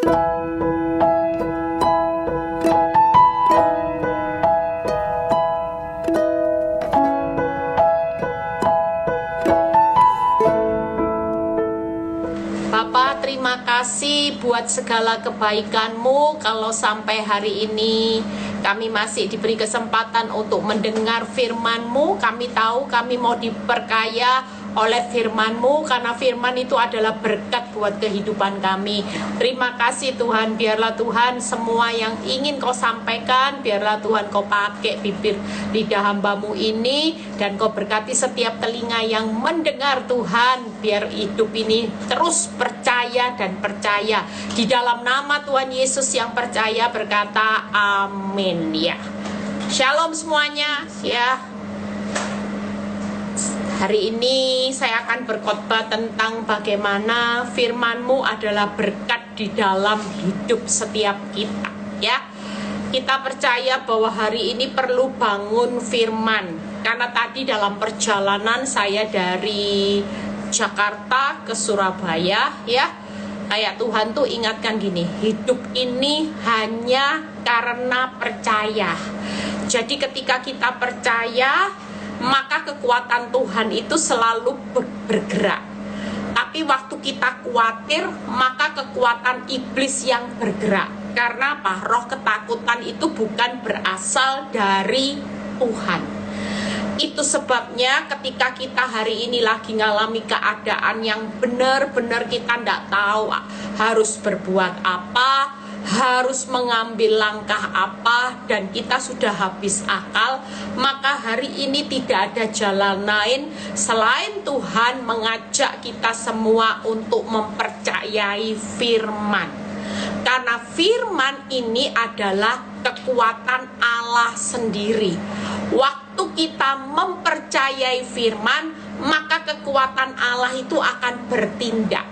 Bapa, terima kasih buat segala kebaikan-Mu. Kalau sampai hari ini kami masih diberi kesempatan untuk mendengar firman-Mu, kami tahu kami mau diperkaya oleh firman-Mu, karena firman itu adalah berkat buat kehidupan kami. Terima kasih Tuhan, biarlah Tuhan semua yang ingin Kau sampaikan, biarlah Tuhan Kau pakai bibir lidah hamba-Mu ini, dan Kau berkati setiap telinga yang mendengar Tuhan, biar hidup ini terus percaya dan percaya. Di dalam nama Tuhan Yesus yang percaya berkata amin ya. Shalom semuanya ya. Hari ini saya akan berkhotbah tentang bagaimana firman-Mu adalah berkat di dalam hidup setiap kita ya. Kita percaya bahwa hari ini perlu bangun firman, karena tadi dalam perjalanan saya dari Jakarta ke Surabaya ya, kayak Tuhan tuh ingatkan gini, hidup ini hanya karena percaya. Jadi ketika kita percaya, maka kekuatan Tuhan itu selalu bergerak. Tapi waktu kita khawatir, maka kekuatan iblis yang bergerak. Karena apa? Roh ketakutan itu bukan berasal dari Tuhan. Itu sebabnya ketika kita hari ini lagi ngalami keadaan yang benar-benar kita tidak tahu harus berbuat apa, harus mengambil langkah apa, dan kita sudah habis akal, maka hari ini tidak ada jalan lain selain Tuhan mengajak kita semua untuk mempercayai firman. Karena firman ini adalah kekuatan Allah sendiri. Waktu kita mempercayai firman, maka kekuatan Allah itu akan bertindak.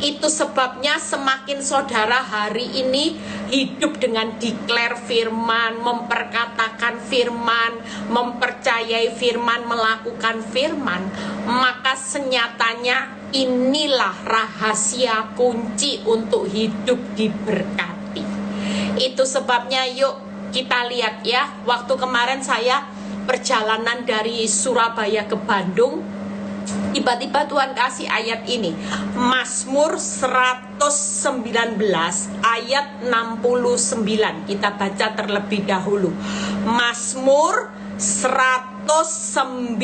Itu sebabnya semakin saudara hari ini hidup dengan declare firman, memperkatakan firman, mempercayai firman, melakukan firman, maka senyatanya inilah rahasia kunci untuk hidup diberkati. Itu sebabnya yuk kita lihat ya, waktu kemarin saya perjalanan dari Surabaya ke Bandung, tiba-tiba Tuhan kasih ayat ini, Mazmur 119 ayat 69. Kita baca terlebih dahulu. Mazmur 119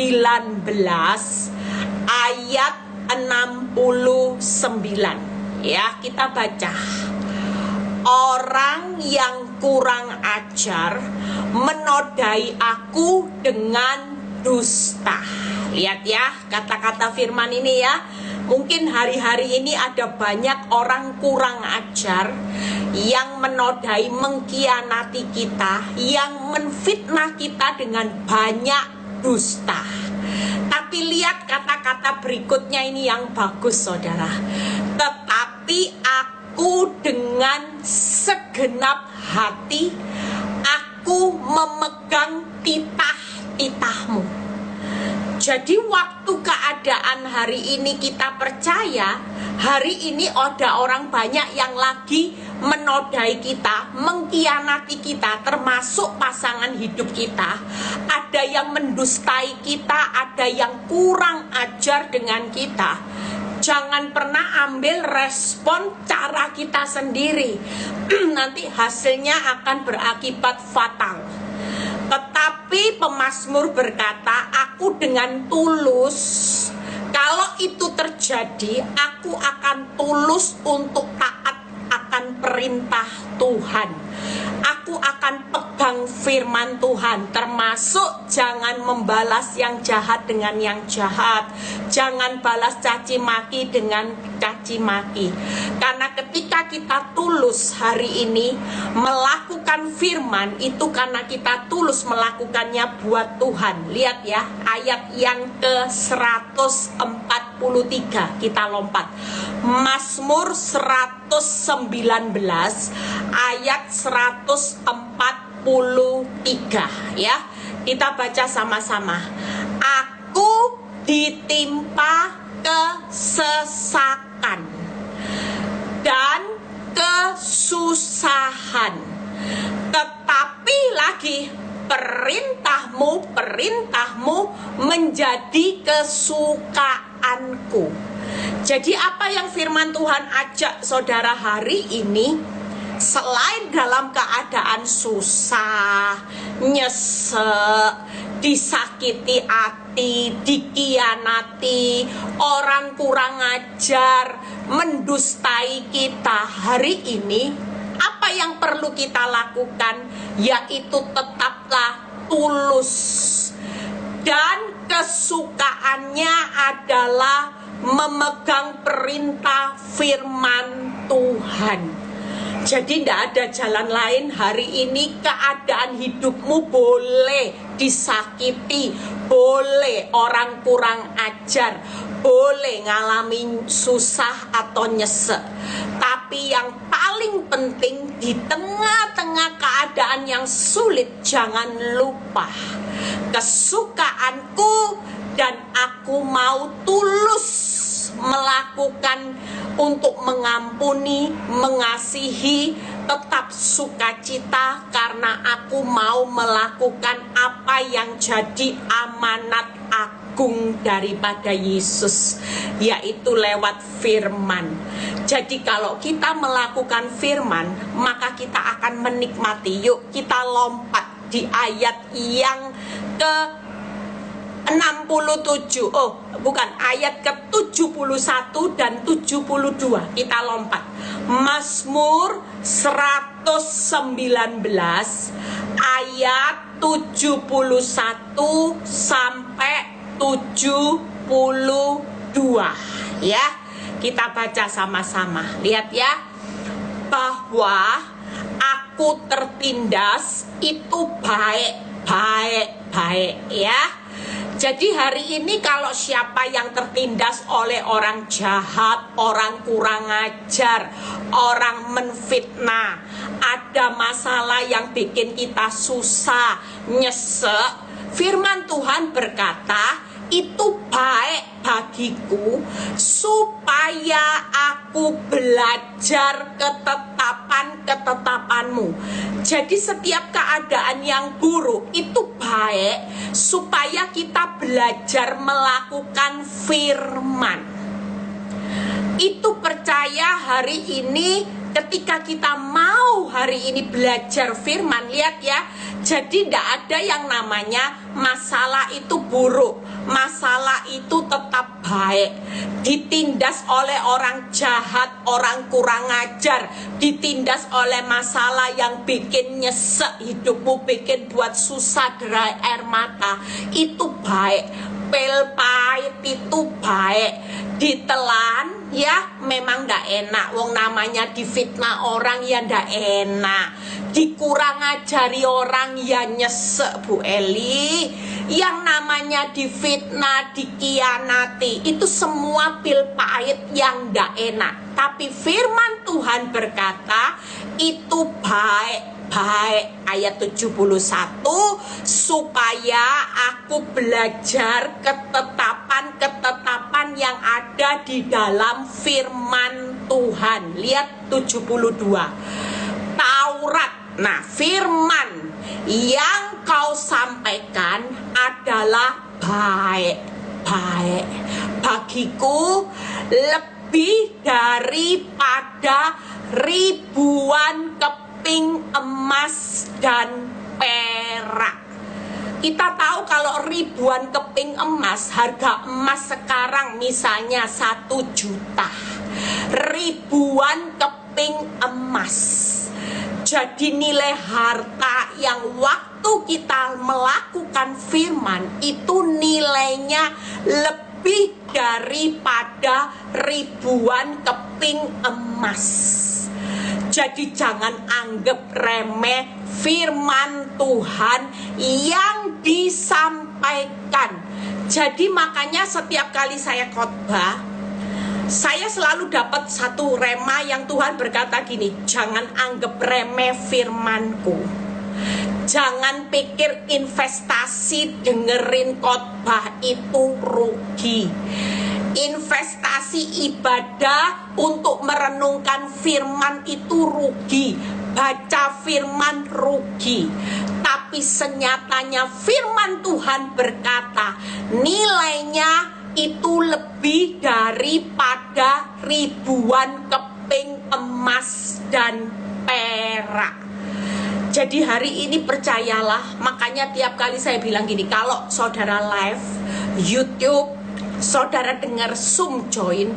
ayat 69. Ya, kita baca. Orang yang kurang ajar menodai aku dengan dusta. Lihat ya kata-kata firman ini ya. Mungkin hari-hari ini ada banyak orang kurang ajar yang menodai, mengkhianati kita, yang menfitnah kita dengan banyak dusta. Tapi lihat kata-kata berikutnya ini yang bagus saudara. Tetapi aku dengan segenap hati, aku memegang titah-titahmu. Jadi waktu keadaan hari ini kita percaya, hari ini ada orang banyak yang lagi menodai kita, mengkhianati kita, termasuk pasangan hidup kita. Ada yang mendustai kita, ada yang kurang ajar dengan kita. Jangan pernah ambil respon cara kita sendiri. Nanti hasilnya akan berakibat fatal. Tetapi pemazmur berkata, aku dengan tulus, kalau itu terjadi, aku akan tulus untuk taat akan perintah Tuhan. Aku akan pegang firman Tuhan, termasuk jangan membalas yang jahat dengan yang jahat. Jangan balas caci maki dengan caci maki. Karena ketika kita tulus hari ini melakukan firman, itu karena kita tulus melakukannya buat Tuhan. Lihat ya, ayat yang ke-143, kita lompat. Mazmur 119 ayat 143 ya. Kita baca sama-sama. Aku ditimpa kesesakan dan kesusahan. Tetapi lagi perintahmu menjadi kesukaanku. Jadi apa yang firman Tuhan ajak saudara hari ini, selain dalam keadaan susah, nyesek, disakiti hati, dikhianati, orang kurang ajar, mendustai kita, hari ini apa yang perlu kita lakukan? Yaitu tetaplah tulus. Dan kesukaannya adalah memegang perintah firman Tuhan. Jadi tidak ada jalan lain hari ini. Keadaan hidupmu boleh disakiti, boleh orang kurang ajar, boleh ngalami susah atau nyesek. Tapi yang paling penting di tengah-tengah keadaan yang sulit, jangan lupa kesukaanku, dan aku mau tulus melakukan untuk mengampuni, mengasihi, tetap sukacita karena aku mau melakukan apa yang jadi amanat agung daripada Yesus, yaitu lewat firman. Jadi kalau kita melakukan firman, maka kita akan menikmati. Yuk kita lompat di ayat yang ke 67, ayat ke-71 dan 72. Kita lompat. Mazmur 119 ayat 71 sampai 72 ya. Kita baca sama-sama. Lihat ya. Bahwa aku tertindas itu baik ya. Jadi hari ini kalau siapa yang tertindas oleh orang jahat, orang kurang ajar, orang menfitnah, ada masalah yang bikin kita susah, nyesek, firman Tuhan berkata, itu baik bagiku supaya aku belajar ketetapanmu. Jadi setiap keadaan yang buruk itu baik supaya kita belajar melakukan firman. Itu percaya hari ini ketika kita mau hari ini belajar firman, lihat ya. Jadi tidak ada yang namanya masalah itu buruk, masalah itu tetap baik. Ditindas oleh orang jahat, orang kurang ajar, ditindas oleh masalah yang bikin nyesek hidupmu, bikin buat susah, derai air mata, itu baik. Pil pahit itu baik, ditelan ya memang ndak enak, wong namanya difitnah orang ya ndak enak, dikurang ajari orang ya nyesek Bu Eli, yang namanya difitnah, dikhianati, itu semua pil pahit yang ndak enak. Tapi firman Tuhan berkata itu baik. Ayat 71, supaya aku belajar ketetapan yang ada di dalam firman Tuhan. Lihat 72 Taurat. Nah, firman yang kau sampaikan adalah baik bagiku, lebih daripada ribuan keping emas dan perak. Kita tahu kalau ribuan keping emas, harga emas sekarang misalnya 1 juta. Ribuan keping emas. Jadi nilai harta yang waktu kita melakukan firman itu nilainya lebih daripada ribuan keping emas. Jadi jangan anggap remeh firman Tuhan yang disampaikan. Jadi makanya setiap kali saya khotbah, saya selalu dapat satu rema yang Tuhan berkata gini, jangan anggap remeh firmanku. Jangan pikir investasi dengerin khotbah itu rugi. Investasi ibadah untuk merenungkan firman itu rugi, baca firman rugi. Tapi senyatanya firman Tuhan berkata, nilainya itu lebih daripada ribuan keping emas dan perak. Jadi hari ini percayalah, makanya tiap kali saya bilang gini, kalau saudara live YouTube, saudara dengar Zoom join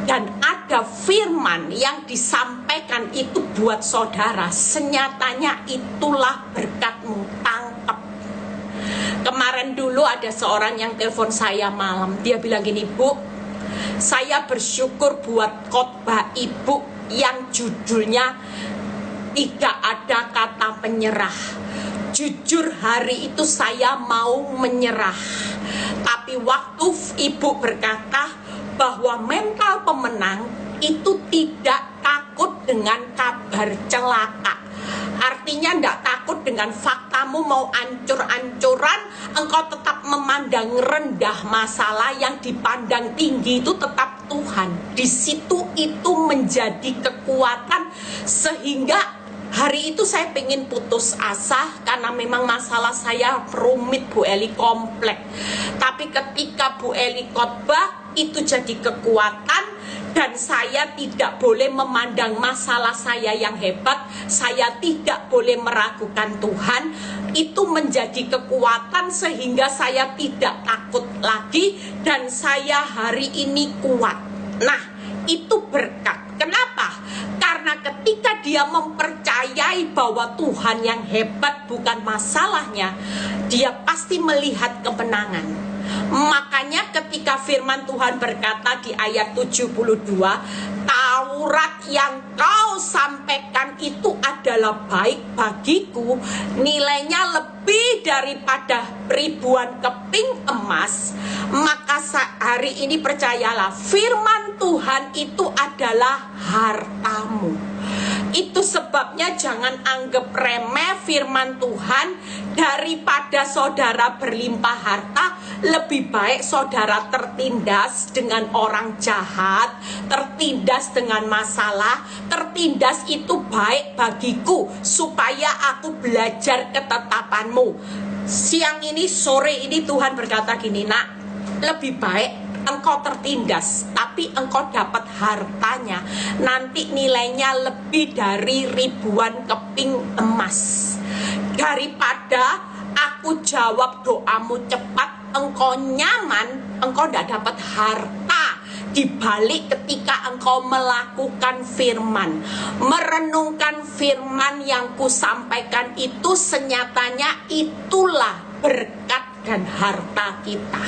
dan ada firman yang disampaikan itu buat saudara, senyatanya itulah berkatmu, tangkap. Kemarin dulu ada seorang yang telepon saya malam, dia bilang gini, Bu, saya bersyukur buat khotbah Ibu yang judulnya tidak ada kata menyerah. Jujur hari itu saya mau menyerah, tapi waktu Ibu berkata bahwa mental pemenang itu tidak takut dengan kabar celaka. Artinya tidak takut dengan faktamu mau ancur-ancuran, engkau tetap memandang rendah masalah, yang dipandang tinggi itu tetap Tuhan. Di situ itu menjadi kekuatan, sehingga hari itu saya pengen putus asa karena memang masalah saya rumit, Bu Eli, kompleks. Tapi ketika Bu Eli khotbah itu jadi kekuatan, dan saya tidak boleh memandang masalah saya yang hebat, saya tidak boleh meragukan Tuhan. Itu menjadi kekuatan sehingga saya tidak takut lagi dan saya hari ini kuat. Nah, itu berkat. Kenapa? Karena ketika dia mempercayai bahwa Tuhan yang hebat bukan masalahnya, dia pasti melihat kemenangan. Makanya ketika firman Tuhan berkata di ayat 72, Taurat yang kau sampaikan itu adalah baik bagiku, nilainya lebih daripada ribuan keping emas. Maka hari ini percayalah, firman Tuhan itu adalah hartamu. Itu sebabnya jangan anggap remeh firman Tuhan. Daripada saudara berlimpah harta, lebih baik saudara tertindas dengan orang jahat, tertindas dengan masalah. Tertindas itu baik bagiku, supaya aku belajar ketetapanmu. Siang ini, sore ini Tuhan berkata gini, nak, lebih baik engkau tertindas, tapi engkau dapat hartanya, nanti nilainya lebih dari ribuan keping emas. Daripada aku jawab doamu cepat, engkau nyaman, engkau tidak dapat harta. Dibalik ketika engkau melakukan firman, merenungkan firman yang kusampaikan itu, senyatanya itulah berkat dan harta kita.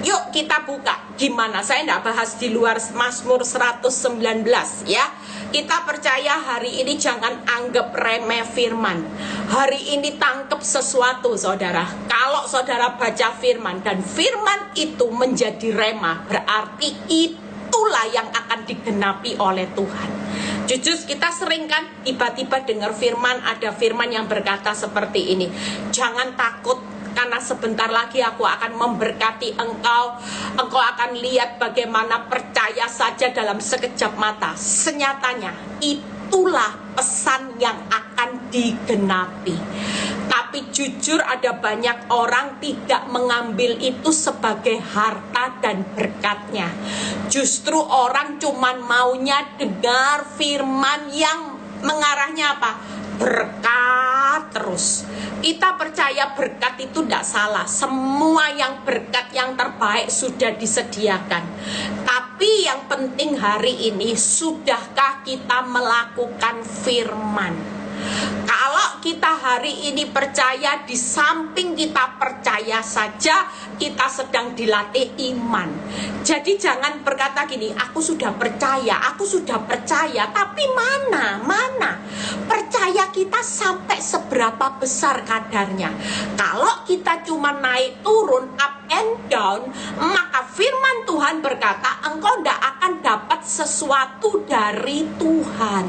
Yuk kita buka. Gimana? Saya tidak bahas di luar Mazmur 119 ya. Kita percaya hari ini jangan anggap remeh firman. Hari ini tangkap sesuatu, saudara. Kalau saudara baca firman dan firman itu menjadi rema, berarti itulah yang akan digenapi oleh Tuhan. Jujur kita sering kan tiba-tiba dengar firman, ada firman yang berkata seperti ini, jangan takut, karena sebentar lagi aku akan memberkati engkau. Engkau akan lihat bagaimana percaya saja dalam sekejap mata. Senyatanya itulah pesan yang akan digenapi. Tapi jujur ada banyak orang tidak mengambil itu sebagai harta dan berkatnya. Justru orang cuman maunya dengar firman yang mengarahnya apa? Berkat terus. Kita percaya berkat itu tidak salah. Semua yang berkat yang terbaik sudah disediakan. Tapi yang penting hari ini, sudahkah kita melakukan firman? Kalau kita hari ini percaya, di samping kita percaya saja, kita sedang dilatih iman. Jadi jangan berkata gini, aku sudah percaya, tapi mana? Percaya kita sampai seberapa besar kadarnya. Kalau kita cuma naik turun, up and down, maka firman Tuhan berkata engkau tidak akan dapat sesuatu dari Tuhan.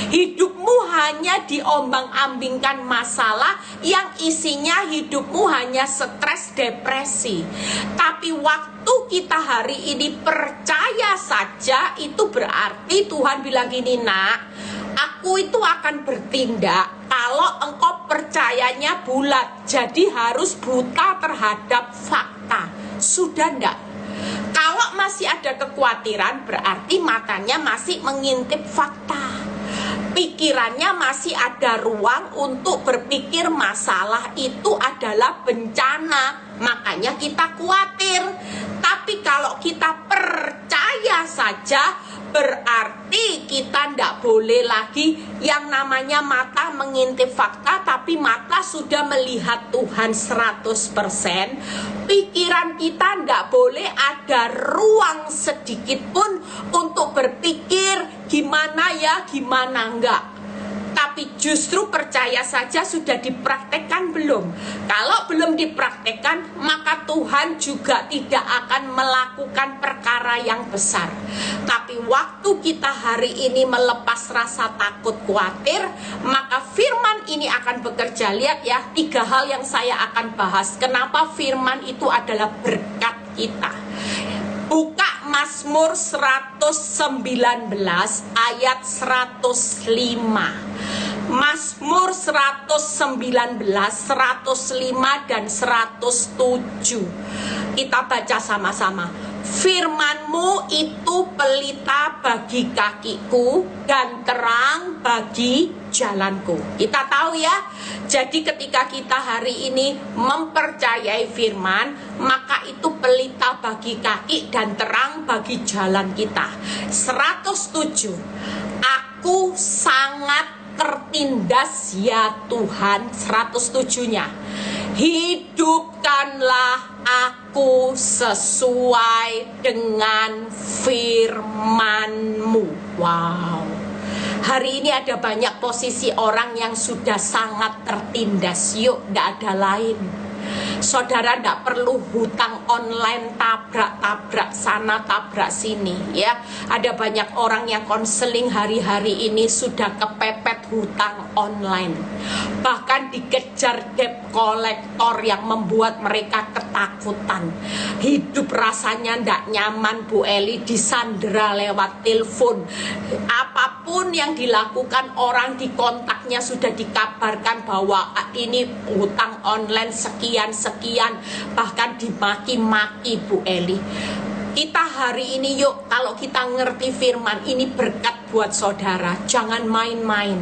Hidupmu hanya diombang-ambingkan masalah yang isinya hidupmu hanya stres, depresi. Tapi waktu kita hari ini percaya saja, itu berarti Tuhan bilang gini, nak, aku itu akan bertindak kalau engkau percayanya bulat. Jadi harus buta terhadap fakta. Sudah ndak? Kalau masih ada kekhawatiran, berarti matanya masih mengintip fakta. Pikirannya masih ada ruang untuk berpikir masalah itu adalah bencana. Makanya kita khawatir. Tapi kalau kita percaya saja, berarti kita tidak boleh lagi yang namanya mata mengintip fakta, tapi mata sudah melihat Tuhan 100%. Pikiran kita tidak boleh ada ruang sedikit pun untuk berpikir gimana ya, gimana enggak. Tapi justru percaya saja sudah dipraktekkan belum? Kalau belum dipraktekkan, maka Tuhan juga tidak akan melakukan perkara yang besar. Tapi waktu kita hari ini melepas rasa takut, khawatir, maka firman ini akan bekerja. Lihat ya, 3 hal yang saya akan bahas. Kenapa firman itu adalah berkat kita. Buka Mazmur 119 ayat 105. Mazmur 119, 105 dan 107. Kita baca sama-sama. Firman-Mu itu pelita bagi kakiku dan terang bagi jalanku. Kita tahu ya. Jadi ketika kita hari ini mempercayai firman, maka itu pelita bagi kaki dan terang bagi jalan kita. 107. Aku sangat tertindas ya Tuhan. 107-nya. Hidupkanlah aku sesuai dengan firman-Mu. Wow. Hari ini ada banyak posisi orang yang sudah sangat tertindas. Yuk, tidak ada lain. Saudara tidak perlu hutang online tabrak-tabrak sana tabrak sini ya. Ada banyak orang yang konseling hari-hari ini sudah kepepet hutang online. Bahkan dikejar debt collector yang membuat mereka ketakutan. Hidup rasanya tidak nyaman, Bu Eli, disandera lewat telepon. Apapun yang dilakukan orang di kontaknya sudah dikabarkan bahwa ini hutang online sekian, bahkan dimaki-maki, Bu Eli. Kita hari ini yuk, kalau kita ngerti firman ini berkat buat saudara, jangan main-main.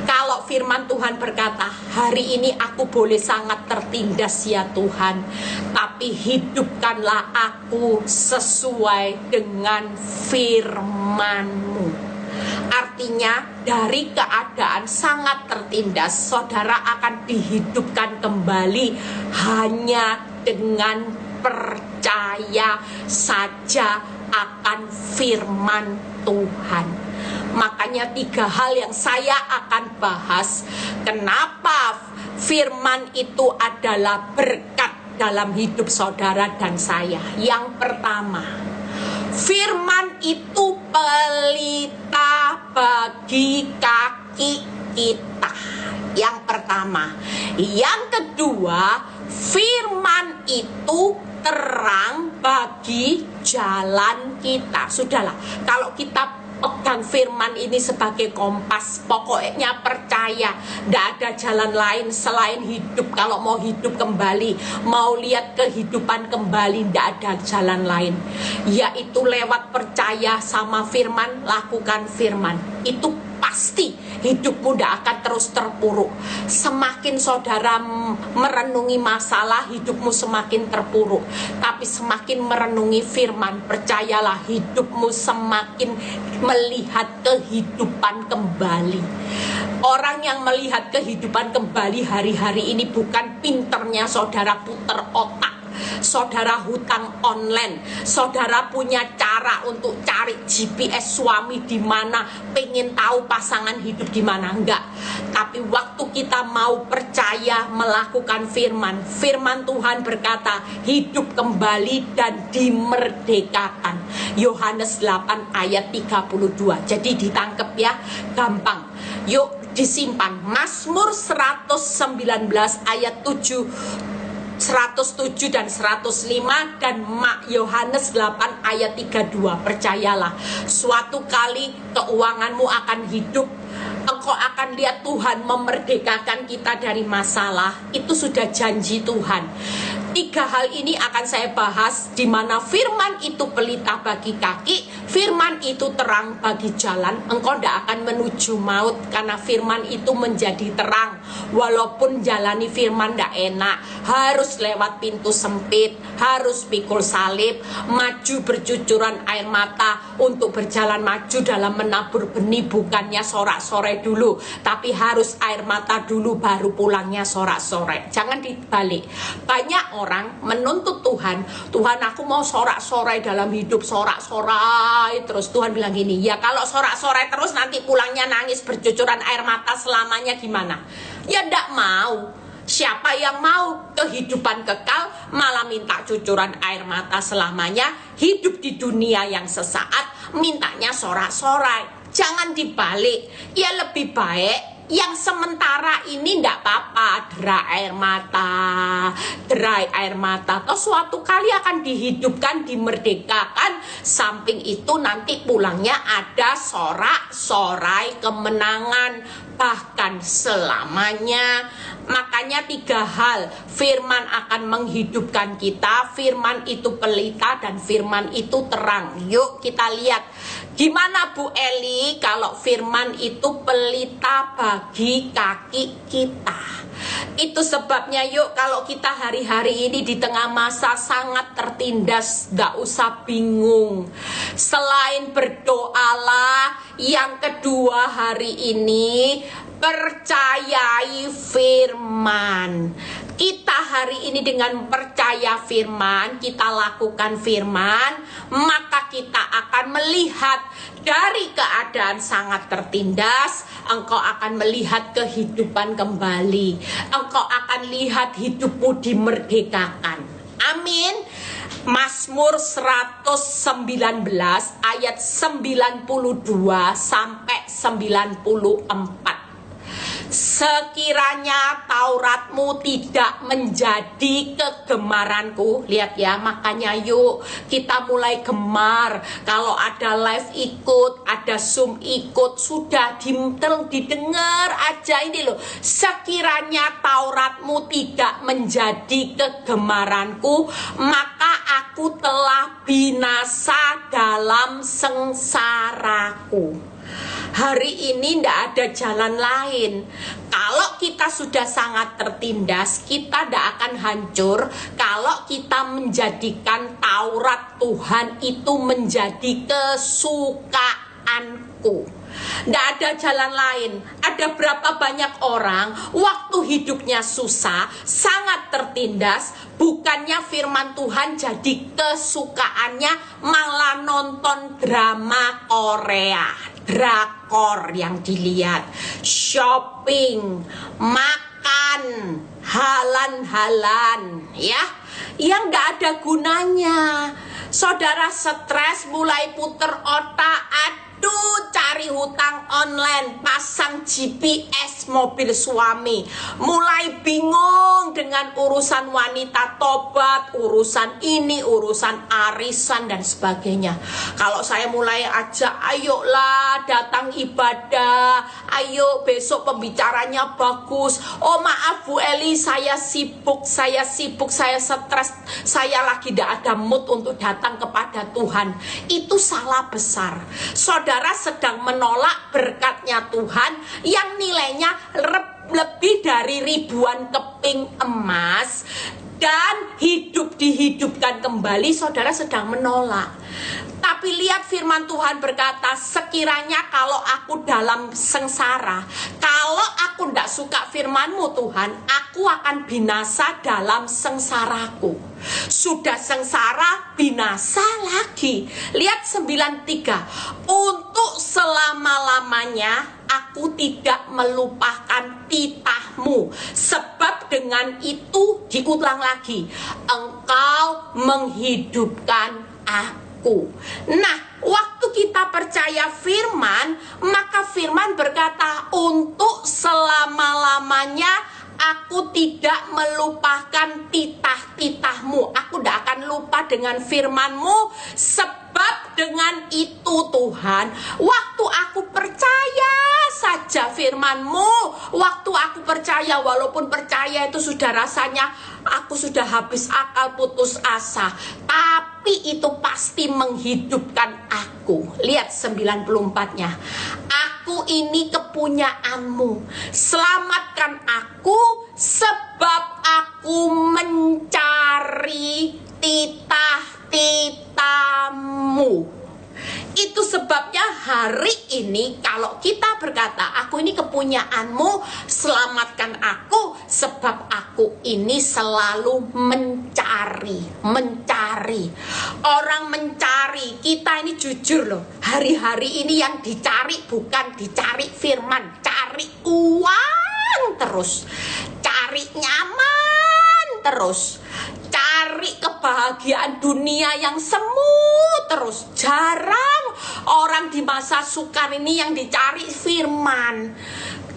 Kalau firman Tuhan berkata, hari ini aku boleh sangat tertindas ya Tuhan, tapi hidupkanlah aku sesuai dengan firman-Mu. Artinya dari keadaan sangat tertindas, saudara akan dihidupkan kembali hanya dengan percaya saja akan firman Tuhan. Makanya 3 hal yang saya akan bahas. Kenapa firman itu adalah berkat dalam hidup saudara dan saya. Yang pertama, firman itu pelita bagi kaki kita. Yang pertama. Yang kedua, firman itu terang bagi jalan kita. Sudahlah, kalau kita pegang firman ini sebagai kompas, pokoknya percaya, tidak ada jalan lain selain hidup. Kalau mau hidup kembali, mau lihat kehidupan kembali, tidak ada jalan lain, yaitu lewat percaya sama firman, lakukan firman. Itu pasti hidupmu tidak akan terus terpuruk. Semakin saudara merenungi masalah, hidupmu semakin terpuruk. Tapi semakin merenungi firman, percayalah hidupmu semakin melihat kehidupan kembali. Orang yang melihat kehidupan kembali hari-hari ini bukan pinternya saudara puter otak, saudara hutang online, saudara punya cara untuk cari GPS suami di mana, pengen tahu pasangan hidup di mana, enggak. Tapi waktu kita mau percaya melakukan firman Tuhan berkata, hidup kembali dan dimerdekakan. Yohanes 8 ayat 32. Jadi ditangkep ya, gampang. Yuk disimpan. Mazmur 119 ayat 107 dan 105 dan Yohanes 8 ayat 32. Percayalah, suatu kali keuanganmu akan hidup. Engkau akan lihat Tuhan memerdekakan kita dari masalah. Itu sudah janji Tuhan. 3 hal ini akan saya bahas, di mana firman itu pelita bagi kaki, firman itu terang bagi jalan. Engkau tidak akan menuju maut karena firman itu menjadi terang. Walaupun jalani firman tidak enak, harus lewat pintu sempit, harus pikul salib, maju bercucuran air mata untuk berjalan maju dalam menabur benih, bukannya sorak-sorai dulu, tapi harus air mata dulu baru pulangnya sorak-sorai. Jangan dibalik. Banyak orang menuntut Tuhan, Tuhan aku mau sorak-sorai dalam hidup, sorak-sorai terus. Tuhan bilang gini, ya kalau sorak-sorai terus nanti pulangnya nangis bercucuran air mata selamanya gimana? Ya ndak mau. Siapa yang mau kehidupan kekal malah minta cucuran air mata selamanya, hidup di dunia yang sesaat mintanya sorak-sorai. Jangan dibalik. Ya lebih baik yang sementara ini ndak apa-apa, derai air mata, atau suatu kali akan dihidupkan, dimerdekakan. Samping itu nanti pulangnya ada sorak-sorai kemenangan, bahkan selamanya. Makanya 3 hal, firman akan menghidupkan kita, firman itu pelita dan firman itu terang. Yuk kita lihat gimana Bu Eli kalau firman itu pelita bagi kaki kita. Itu sebabnya yuk kalau kita hari-hari ini di tengah masa sangat tertindas, gak usah bingung. Selain berdoalah, yang kedua hari ini percayai firman. Kita hari ini dengan percaya firman, kita lakukan firman, maka kita akan melihat dari keadaan sangat tertindas, engkau akan melihat kehidupan kembali. Engkau akan lihat hidupmu dimerdekakan. Amin. Mazmur 119 ayat 92 sampai 94. Sekiranya Tauratmu tidak menjadi kegemaranku. Lihat ya, makanya yuk kita mulai gemar. Kalau ada live ikut, ada Zoom ikut, sudah didengar aja ini loh. Sekiranya Tauratmu tidak menjadi kegemaranku, maka aku telah binasa dalam sengsaraku. Hari ini tidak ada jalan lain. Kalau kita sudah sangat tertindas, kita tidak akan hancur kalau kita menjadikan Taurat Tuhan itu menjadi kesukaanku. Tidak ada jalan lain. Ada berapa banyak orang waktu hidupnya susah, sangat tertindas, bukannya firman Tuhan jadi kesukaannya, malah nonton drama Korea, drakor yang dilihat, shopping, makan, halan-halan, ya, yang gak ada gunanya. Saudara stres, mulai puter otak, aduh cari hutang online, pasang GPS mobil suami, mulai bingung dengan urusan wanita tobat, urusan ini, urusan arisan dan sebagainya. Kalau saya mulai ajak, ayolah datang ibadah, ayo besok pembicaranya bagus, oh maaf Bu Eli saya sibuk, saya stres, saya lagi tidak ada mood untuk datang kepada Tuhan. Itu salah besar. Saudara sedang menolak berkatnya Tuhan yang nilainya lebih dari ribuan keping emas dan dihidupkan kembali. Saudara sedang menolak. Tapi lihat firman Tuhan berkata, sekiranya kalau aku dalam sengsara, kalau aku aku tidak suka firman-Mu Tuhan, aku akan binasa dalam sengsaraku. Sudah sengsara, binasa lagi. Lihat 93. Untuk selama-lamanya aku tidak melupakan titah-Mu. Sebab dengan itu, diulang lagi, Engkau menghidupkan aku. Nah, waktu kita percaya firman, maka firman berkata, untuk selama-lamanya aku tidak melupakan titah-titah-Mu. Aku tidak akan lupa dengan firman-Mu. Sebab dengan itu Tuhan, waktu aku percaya saja firman-Mu, waktu aku percaya, walaupun percaya itu sudah rasanya aku sudah habis akal, putus asa, tapi itu pasti menghidupkan aku. Lihat 94-nya. Aku ini kepunyaan-Mu. Selamatkan aku, sebab aku mencari titah-titah-Mu. Itu sebabnya hari ini kalau kita berkata, aku ini kepunyaan-Mu, selamatkan aku, sebab aku ini selalu mencari. Orang mencari, kita ini jujur loh, hari-hari ini yang dicari bukan dicari firman, cari uang terus, cari nyaman terus, cari kebahagiaan dunia yang semu terus. Jarang orang di masa sukar ini yang dicari firman.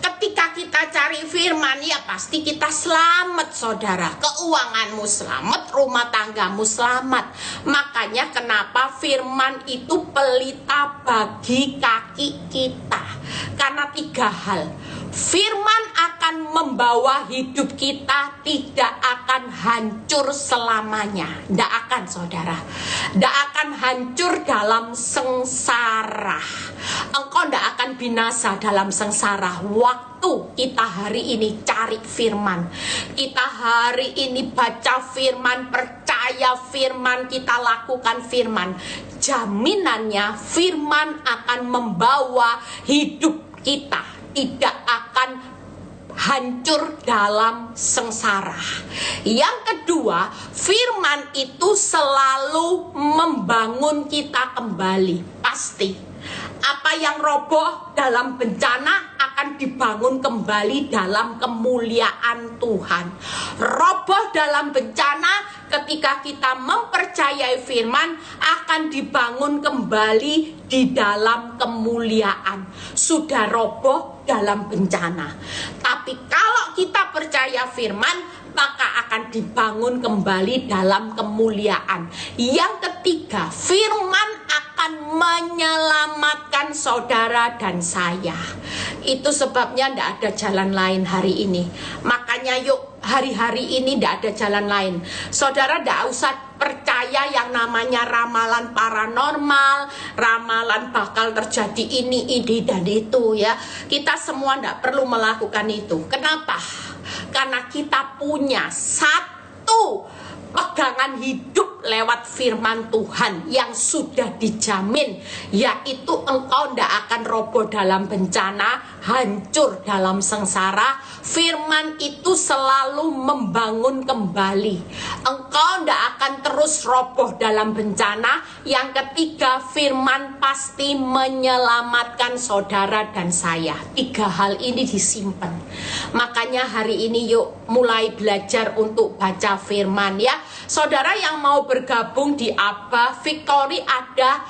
Ketika kita cari firman, ya pasti kita selamat, saudara. Keuanganmu selamat, rumah tanggamu selamat. Makanya kenapa firman itu pelita bagi kaki kita. Karena 3 hal. Firman akan membawa hidup kita tidak akan hancur selamanya. Tidak akan, saudara. Tidak akan hancur dalam sengsara. Engkau tidak akan binasa dalam sengsara. Waktu kita hari ini cari firman, kita hari ini baca firman, percaya firman, kita lakukan firman, jaminannya firman akan membawa hidup kita tidak akan hancur dalam sengsara. Yang kedua, firman itu selalu membangun kita kembali. Pasti apa yang roboh dalam bencana akan dibangun kembali dalam kemuliaan Tuhan. Roboh dalam bencana ketika kita mempercayai firman akan dibangun kembali di dalam kemuliaan. Sudah roboh dalam bencana, tapi kalau kita percaya firman, maka akan dibangun kembali dalam kemuliaan. Yang ketiga, firman akan menyelamatkan saudara dan saya. Itu sebabnya tidak ada jalan lain hari ini. Makanya yuk, hari-hari ini tidak ada jalan lain. Saudara tidak usah percaya yang namanya ramalan paranormal, ramalan bakal terjadi ini dan itu ya. Kita semua tidak perlu melakukan itu. Kenapa? Karena kita punya satu pegangan hidup lewat firman Tuhan yang sudah dijamin, yaitu engkau tidak akan roboh dalam bencana, hancur dalam sengsara. Firman itu selalu membangun kembali. Engkau tidak akan terus roboh dalam bencana. Yang ketiga, firman pasti menyelamatkan saudara dan saya. 3 hal ini disimpan. Makanya hari ini yuk mulai belajar untuk baca firman ya. Saudara yang mau bergabung di Abah Victory, ada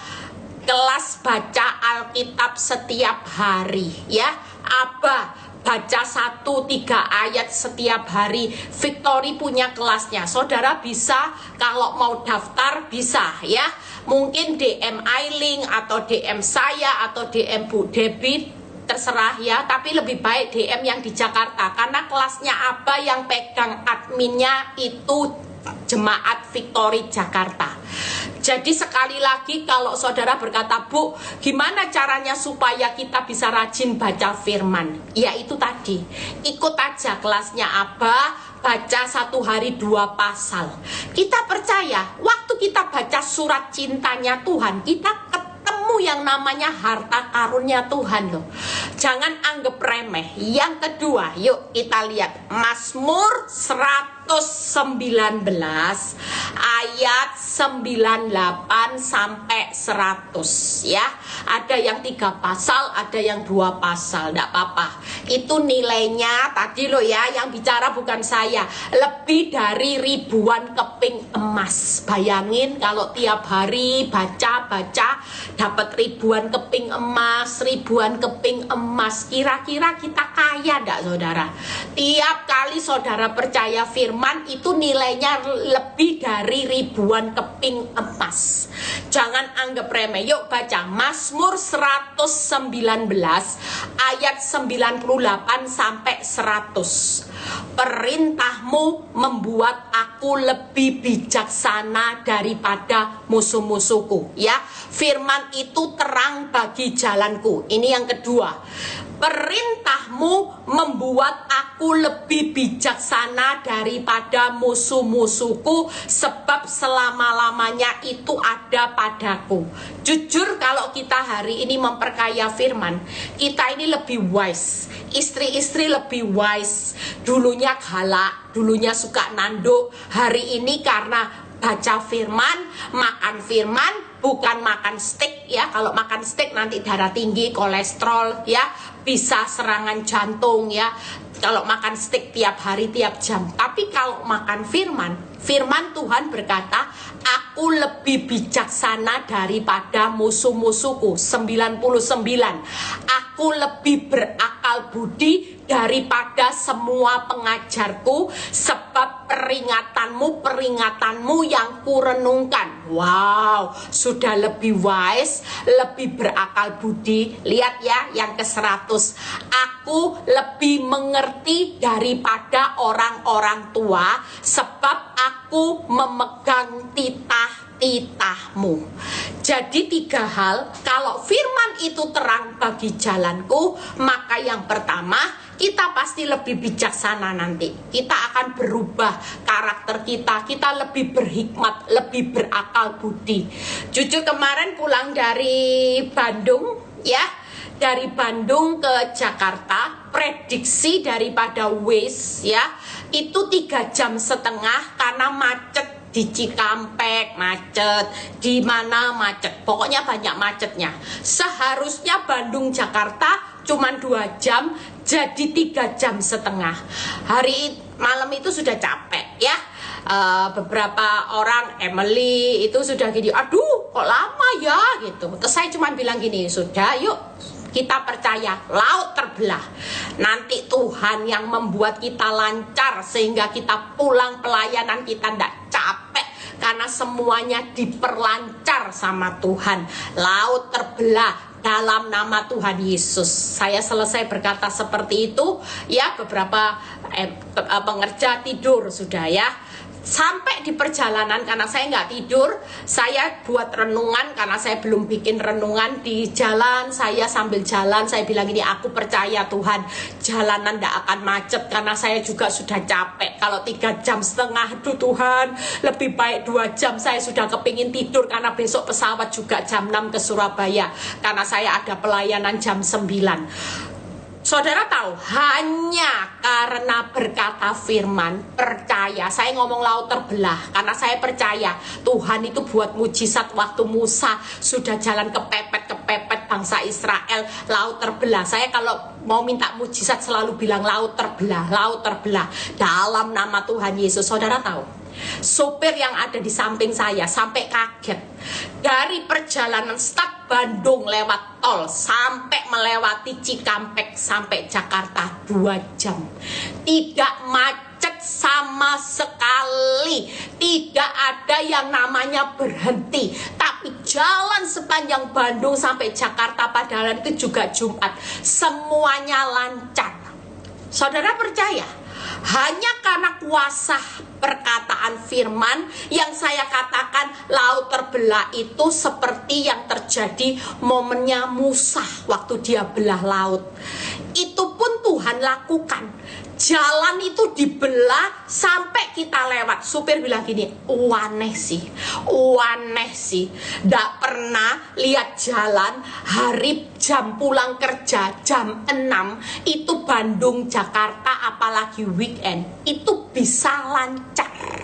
kelas baca Alkitab setiap hari ya. Abah baca 1-3 ayat setiap hari. Victory punya kelasnya. Saudara bisa, kalau mau daftar bisa ya. Mungkin DM Ailing atau DM saya atau DM Bu Debbie, terserah ya. Tapi lebih baik DM yang di Jakarta, karena kelasnya Abah yang pegang adminnya itu Jemaat Victory Jakarta. Jadi sekali lagi, kalau saudara berkata, Bu, gimana caranya supaya kita bisa rajin baca firman? Ya itu tadi, ikut aja kelasnya Abah, baca 1 hari 2 pasal. Kita percaya, waktu kita baca surat cintanya Tuhan, kita ketemu yang namanya harta karunia Tuhan loh. Jangan anggap remeh. remeh. Yang kedua, yuk kita lihat Mazmur 119 ayat 98 sampai 100 ya. Ada yang 3 pasal, ada yang 2 pasal, enggak apa-apa. Itu nilainya tadi loh ya, yang bicara bukan saya. Lebih dari ribuan keping emas. Bayangin kalau tiap hari baca-baca dapat ribuan keping emas, ribuan keping emas. Kira-kira kita kaya enggak saudara? Tiap kali saudara percaya firman itu nilainya lebih dari ribuan keping emas. Jangan anggap remeh. Yuk baca Mazmur 119 ayat 98 sampai 100. Perintahmu membuat aku lebih bijaksana daripada musuh-musuhku. Ya, firman itu terang bagi jalanku. Ini yang kedua. Perintahmu membuat aku lebih bijaksana daripada musuh-musuhku, sebab selama-lamanya itu ada padaku. Jujur kalau kita hari ini memperkaya firman, kita ini lebih wise. Istri-istri lebih wise. Dulunya galak, dulunya suka nanduk. Hari ini karena baca firman, makan firman, bukan makan steak ya. Kalau makan steak nanti darah tinggi, kolesterol ya, bisa serangan jantung ya. Kalau makan steak tiap hari, tiap jam. Tapi kalau makan firman, firman Tuhan berkata, aku lebih bijaksana daripada musuh-musuhku. 99. Aku lebih berakal budi daripada semua pengajarku, sebab peringatanmu yang kurenungkan. Wow, sudah lebih wise, lebih berakal budi. Lihat ya yang ke-100. Aku lebih mengerti daripada orang-orang tua, sebab aku memegang titah-titahmu. Jadi 3 hal, kalau firman itu terang bagi jalanku, maka yang pertama, kita pasti lebih bijaksana nanti. Kita akan berubah karakter kita lebih berhikmat, lebih berakal budi. Jujur kemarin pulang dari Bandung ya, dari Bandung ke Jakarta, prediksi daripada Waze ya, itu 3,5 jam karena macet. Di Cikampek macet, di mana macet, pokoknya banyak macetnya. Seharusnya Bandung Jakarta cuma 2 jam, jadi 3,5 jam. Hari malam itu sudah capek ya. Beberapa orang, Emily itu sudah gini, aduh kok lama ya gitu. Terus saya cuma bilang gini, sudah yuk kita percaya, laut terbelah. Nanti Tuhan yang membuat kita lancar sehingga kita pulang pelayanan kita tidak capek, karena semuanya diperlancar sama Tuhan. Laut terbelah dalam nama Tuhan Yesus. Saya selesai berkata seperti itu ya, beberapa pengerja tidur sudah ya. Sampai di perjalanan, karena saya nggak tidur, saya buat renungan, karena saya belum bikin renungan di jalan. Saya sambil jalan, saya bilang ini, aku percaya Tuhan, jalanan nggak akan macet, karena saya juga sudah capek. Kalau 3,5 jam, aduh Tuhan, lebih baik 2 jam. Saya sudah kepingin tidur, karena besok pesawat juga jam 6 ke Surabaya, karena saya ada pelayanan jam 9. Saudara tahu, hanya karena berkata firman, percaya. Saya ngomong laut terbelah, karena saya percaya Tuhan itu buat mujizat. Waktu Musa sudah jalan kepepet bangsa Israel, laut terbelah. Saya kalau mau minta mujizat selalu bilang laut terbelah dalam nama Tuhan Yesus. Saudara tahu, sopir yang ada di samping saya sampai kaget. Dari perjalanan start Bandung lewat tol sampai melewati Cikampek sampai Jakarta 2 jam. Tidak macet sama sekali. Tidak ada yang namanya berhenti. Tapi jalan sepanjang Bandung sampai Jakarta, padahal itu juga Jumat, semuanya lancar. Saudara percaya? Hanya karena kuasa perkataan firman yang saya katakan laut terbelah itu seperti yang terjadi momennya Musa waktu dia belah laut. Itu pun Tuhan lakukan. Jalan itu dibelah sampai kita lewat. Supir bilang gini, aneh sih. Nggak pernah lihat jalan jam pulang kerja jam 6 itu Bandung, Jakarta, apalagi weekend itu bisa lancar.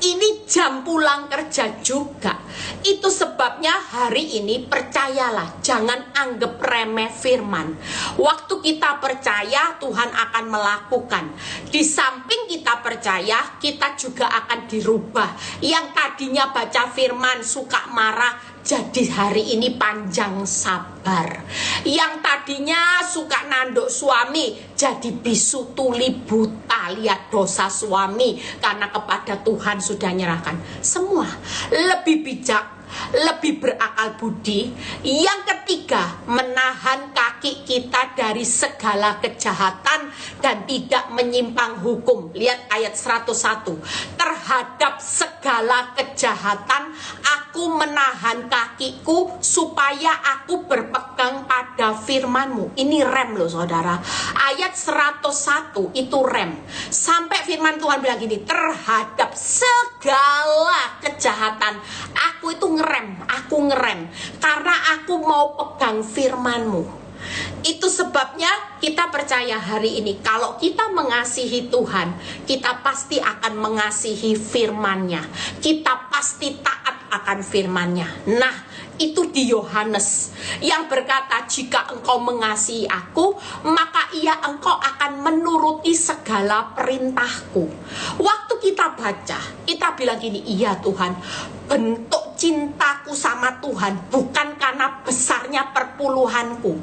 Ini jam pulang kerja juga. Itu sebabnya hari ini percayalah, jangan anggap remeh firman. Waktu kita percaya, Tuhan akan melakukan. Di samping kita percaya, kita juga akan dirubah. Yang tadinya baca firman suka marah, jadi hari ini panjang sabar. Yang tadinya suka nanduk suami, jadi bisu tuli buta lihat dosa suami, karena kepada Tuhan sudah nyerahkan. Semua lebih bijak, lebih berakal budi. Yang ketiga, menahan kaki kita dari segala kejahatan dan tidak menyimpang hukum. Lihat ayat 101. Terhadap segala kejahatan aku menahan kakiku supaya aku berpegang pada firman-Mu. Ini rem loh saudara. Ayat 101 itu rem. Sampai firman Tuhan bilang gini, terhadap segala kejahatan aku itu aku ngerem karena aku mau pegang firman-Mu. Itu sebabnya kita percaya hari ini kalau kita mengasihi Tuhan, kita pasti akan mengasihi firman-Nya. Kita pasti taat akan firman-Nya. Nah, itu di Yohanes yang berkata, jika engkau mengasihi aku, maka engkau akan menuruti segala perintahku. Waktu kita baca, kita bilang gini, iya Tuhan, bentuk cintaku sama Tuhan bukan karena besarnya perpuluhanku,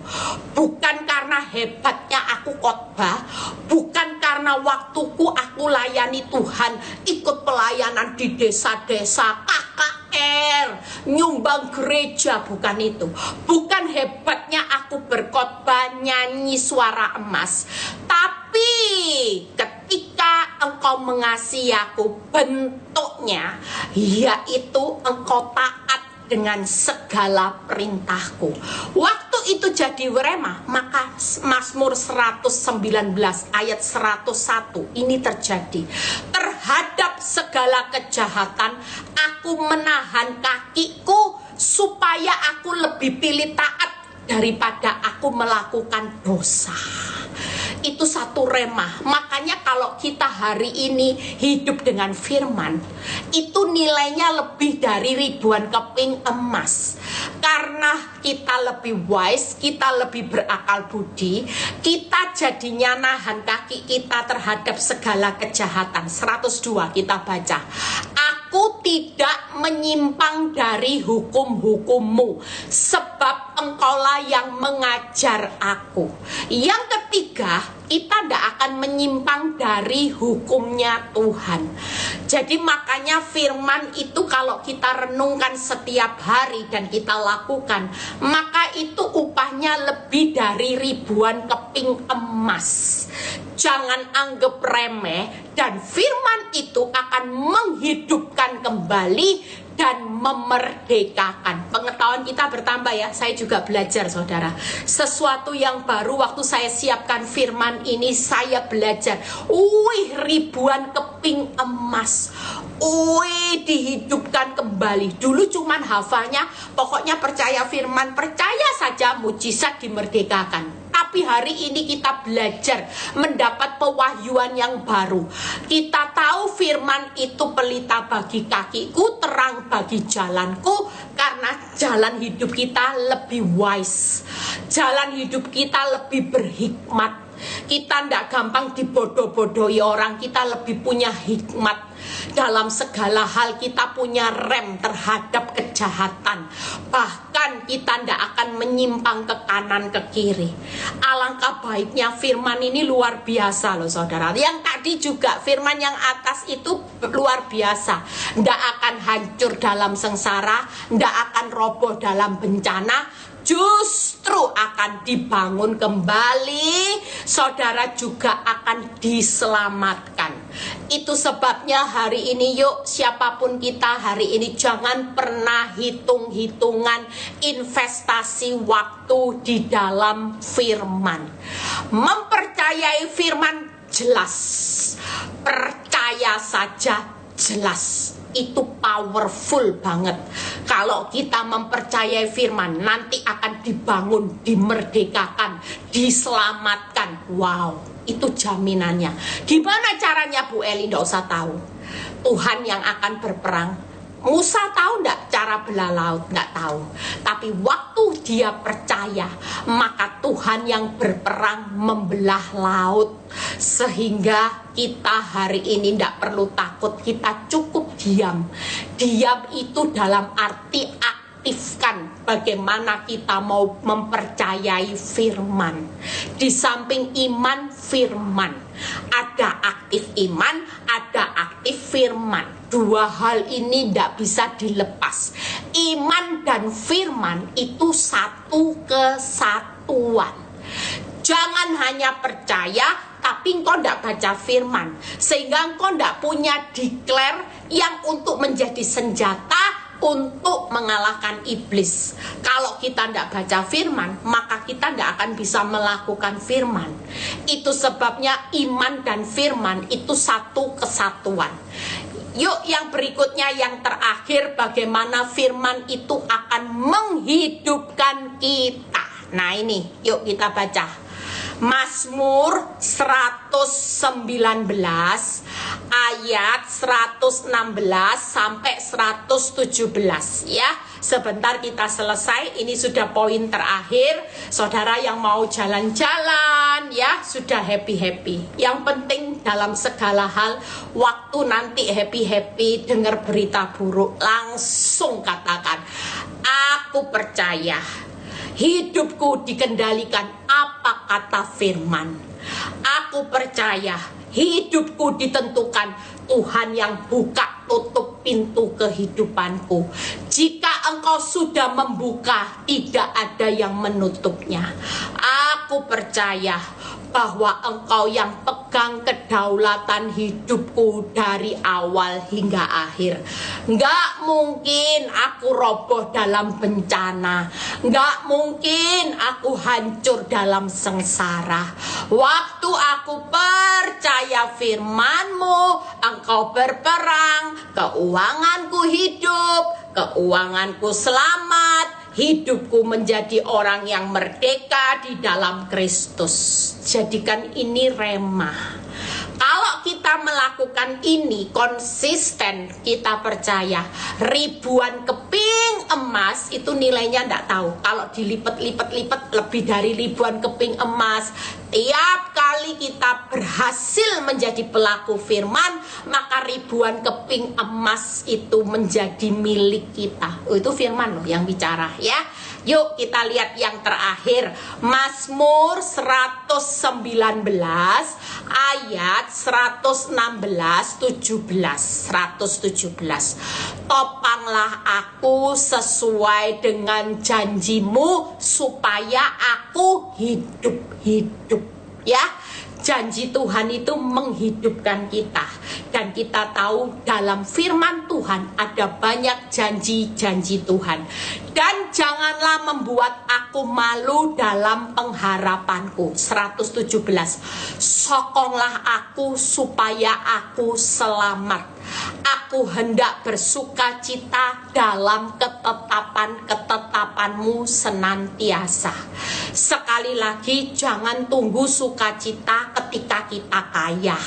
bukan karena hebatnya aku khotbah, bukan karena waktuku aku layani Tuhan, ikut pelayanan di desa-desa, KKR, nyumbang gereja, bukan itu. Bukan hebatnya aku berkhotbah, nyanyi suara emas, tapi ketika engkau mengasihi aku, bentuknya yaitu engkau taat dengan segala perintahku. Waktu itu jadi rema, maka Mazmur 119 ayat 101 ini terjadi. Terhadap segala kejahatan aku menahan kakiku supaya aku lebih pilih taat daripada aku melakukan dosa. Itu satu remah. Makanya kalau kita hari ini hidup dengan firman, itu nilainya lebih dari ribuan keping emas. Karena kita lebih wise, kita lebih berakal budi, kita jadinya nahan kaki kita terhadap segala kejahatan. 102 kita baca, aku tidak menyimpang dari hukum-hukum-Mu, sebab engkaulah yang mengajar aku. Yang ketiga, kita tidak akan menyimpang dari hukumnya Tuhan. Jadi makanya firman itu kalau kita renungkan setiap hari dan kita lakukan, maka itu upahnya lebih dari ribuan keping emas. Jangan anggap remeh, dan firman itu akan menghidupkan kembali dan memerdekakan. Pengetahuan kita bertambah ya. Saya juga belajar saudara, sesuatu yang baru waktu saya siapkan firman ini, saya belajar. Ribuan keping emas, dihidupkan kembali. Dulu cuman hafalnya, pokoknya percaya firman, percaya saja, mujizat dimerdekakan. Tapi hari ini kita belajar mendapat pewahyuan yang baru. Kita tahu firman itu pelita bagi kakiku, terang bagi jalanku. Karena jalan hidup kita lebih wise, jalan hidup kita lebih berhikmat. Kita tidak gampang dibodoh-bodohi orang. Kita lebih punya hikmat. Dalam segala hal kita punya rem terhadap kejahatan. Bahkan kita tidak akan menyimpang ke kanan ke kiri. Alangkah baiknya firman ini luar biasa loh saudara. Yang tadi juga firman yang atas itu luar biasa. Tidak akan hancur dalam sengsara, tidak akan roboh dalam bencana, justru akan dibangun kembali. Saudara juga akan diselamatkan. Itu sebabnya hari ini yuk, siapapun kita hari ini, jangan pernah hitung-hitungan investasi waktu di dalam firman. Mempercayai firman jelas, percaya saja jelas. Itu powerful banget. Kalau kita mempercayai firman, nanti akan dibangun, dimerdekakan, diselamatkan. Wow, itu jaminannya. Gimana caranya Bu Eli? Nggak usah tahu. Tuhan yang akan berperang. Musa tahu nggak cara belah laut? Nggak tahu. Tapi waktu dia percaya, maka Tuhan yang berperang membelah laut. Sehingga kita hari ini nggak perlu takut, kita cukup diam. Diam itu dalam arti aktifkan bagaimana kita mau mempercayai firman. Di samping iman, firman. Ada aktif iman, ada aktif firman. Dua hal ini tidak bisa dilepas. Iman dan firman itu satu kesatuan. Jangan hanya percaya tapi engkau tidak baca firman, sehingga engkau tidak punya declare yang untuk menjadi senjata untuk mengalahkan iblis. Kalau kita tidak baca firman, maka kita tidak akan bisa melakukan firman. Itu sebabnya iman dan firman itu satu kesatuan. Yuk yang berikutnya, yang terakhir, bagaimana firman itu akan menghidupkan kita. Nah ini, yuk kita baca Mazmur 119 ayat 116 sampai 117 ya. Sebentar kita selesai. Ini sudah poin terakhir. Saudara yang mau jalan-jalan ya, sudah happy-happy. Yang penting dalam segala hal, waktu nanti happy-happy dengar berita buruk, langsung katakan, aku percaya hidupku dikendalikan apa kata firman. Aku percaya hidupku ditentukan Tuhan yang buka tutup pintu kehidupanku. Jika engkau sudah membuka, tidak ada yang menutupnya. Aku percaya bahwa engkau yang pegang kedaulatan hidupku dari awal hingga akhir. Nggak mungkin aku roboh dalam bencana. Nggak mungkin aku hancur dalam sengsara. Waktu aku percaya firman-Mu, engkau berperang, keuanganku hidup, keuanganku selamat, hidupku menjadi orang yang merdeka di dalam Kristus. Jadikan ini rema. Kalau kita melakukan ini konsisten, kita percaya ribuan keping emas itu nilainya enggak tahu. Kalau dilipat-lipat-lipat lebih dari ribuan keping emas, tiap kali kita berhasil menjadi pelaku firman, maka ribuan keping emas itu menjadi milik kita. Oh, itu firman loh yang bicara ya. Yuk kita lihat yang terakhir, Mazmur 119 ayat 116 17 117. Topanglah aku sesuai dengan janjimu supaya aku hidup ya. Janji Tuhan itu menghidupkan kita. Dan kita tahu dalam firman Tuhan ada banyak janji-janji Tuhan. Dan janganlah membuat aku malu dalam pengharapanku. 117. Sokonglah aku supaya aku selamat. Aku hendak bersuka cita dalam ketetapan-ketetapanmu senantiasa. Sekali lagi, jangan tunggu sukacita ketika kita kaya,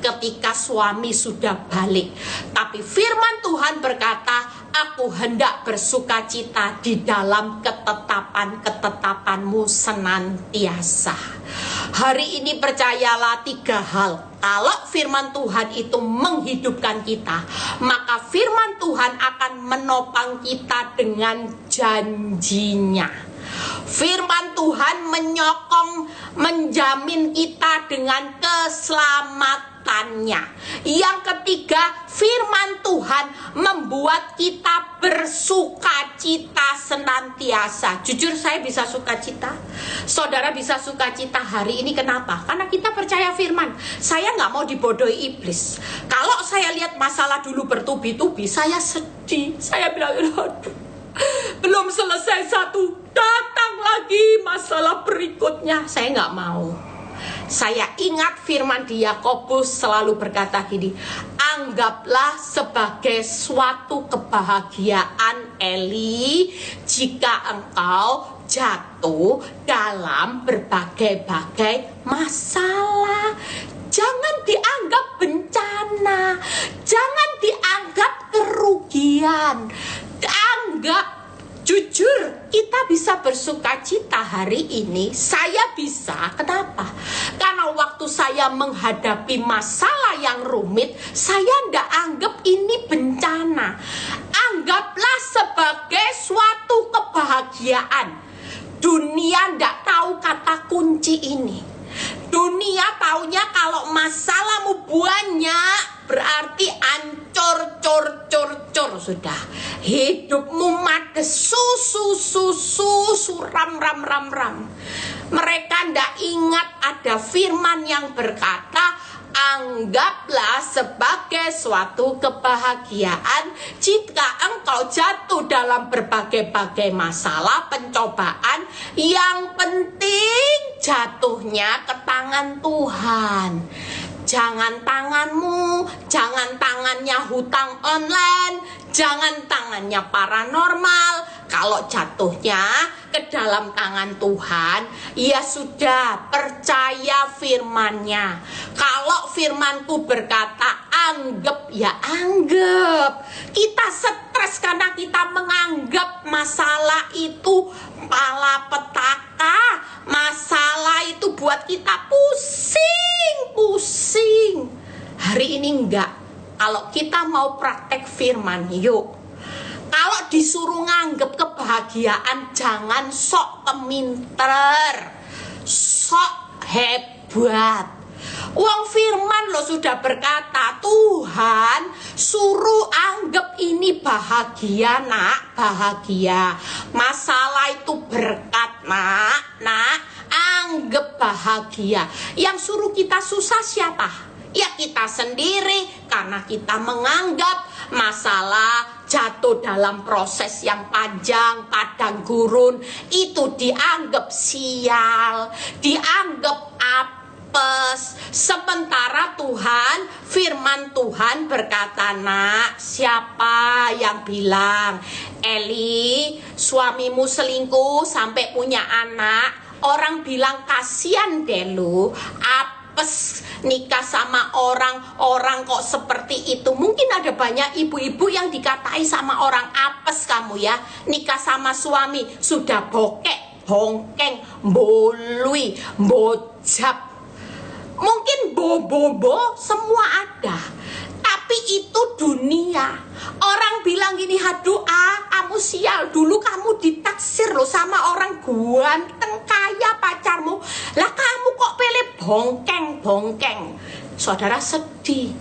ketika suami sudah balik. Tapi firman Tuhan berkata, aku hendak bersuka cita di dalam ketetapan-ketetapanmu senantiasa. Hari ini percayalah 3 hal. Kalau firman Tuhan itu menghidupkan kita, maka firman Tuhan akan menopang kita dengan janjinya. Firman Tuhan menyokong, menjamin kita dengan keselamatannya. Yang ketiga, firman Tuhan membuat kita bersukacita senantiasa. Jujur saya bisa sukacita. Saudara bisa sukacita hari ini, kenapa? Karena kita percaya firman. Saya nggak mau dibodohi iblis. Kalau saya lihat masalah dulu bertubi-tubi, saya sedih. Saya bilang, aduh, belum selesai satu, datang lagi masalah berikutnya. Saya nggak mau. Saya ingat firman di Yakobus selalu berkata gini, Anggaplah sebagai suatu kebahagiaan, Eli, jika engkau jatuh dalam berbagai-bagai masalah. Jangan dianggap bencana, jangan dianggap kerugian. Anggap, jujur, kita bisa bersuka cita hari ini. Saya bisa, kenapa? Karena waktu saya menghadapi masalah yang rumit, saya tidak anggap ini bencana. Anggaplah sebagai suatu kebahagiaan. Dunia tidak tahu kata kunci ini. Dunia taunya kalau masalahmu banyak berarti ancur, cur sudah. Hidupmu mades, ram. Mereka ndak ingat ada firman yang berkata, anggaplah sebagai suatu kebahagiaan jika engkau jatuh dalam berbagai-bagai masalah, pencobaan. Yang penting jatuhnya ke tangan Tuhan. Jangan tanganmu, jangan tangannya hutang online, jangan tangannya paranormal. Kalau jatuhnya ke dalam tangan Tuhan, ya sudah, percaya firman-Nya. Kalau firman-Ku berkata anggap, ya anggap. Kita stres karena kita menganggap masalah itu malapetaka. Masalah itu buat kita pusing. Hari ini enggak. Kalau kita mau praktek firman, yuk. Kalau disuruh nganggep kebahagiaan, jangan sok keminter, sok hebat. Wong firman lo sudah berkata, Tuhan suruh anggap ini bahagia, nak, bahagia. Masalah itu berkat, nak, anggap bahagia. Yang suruh kita susah siapa? Ya kita sendiri, karena kita menganggap masalah jatuh dalam proses yang panjang, padang gurun, itu dianggap sial, dianggap apes. Sementara Tuhan, firman Tuhan berkata, nak, siapa yang bilang, Eli, suamimu selingkuh sampai punya anak, orang bilang kasihan deh lu, apes nikah sama orang kok seperti itu. Mungkin ada banyak ibu-ibu yang dikatai sama orang, apes kamu ya, nikah sama suami sudah bokek, bongkeng, bolui, bojab, mungkin bobo semua ada. Tapi itu dunia. Orang bilang gini, haduh kamu sial, dulu kamu ditaksir loh sama orang ganteng kaya pacarmu, lah kamu kok pilih bongkeng. Saudara sedih.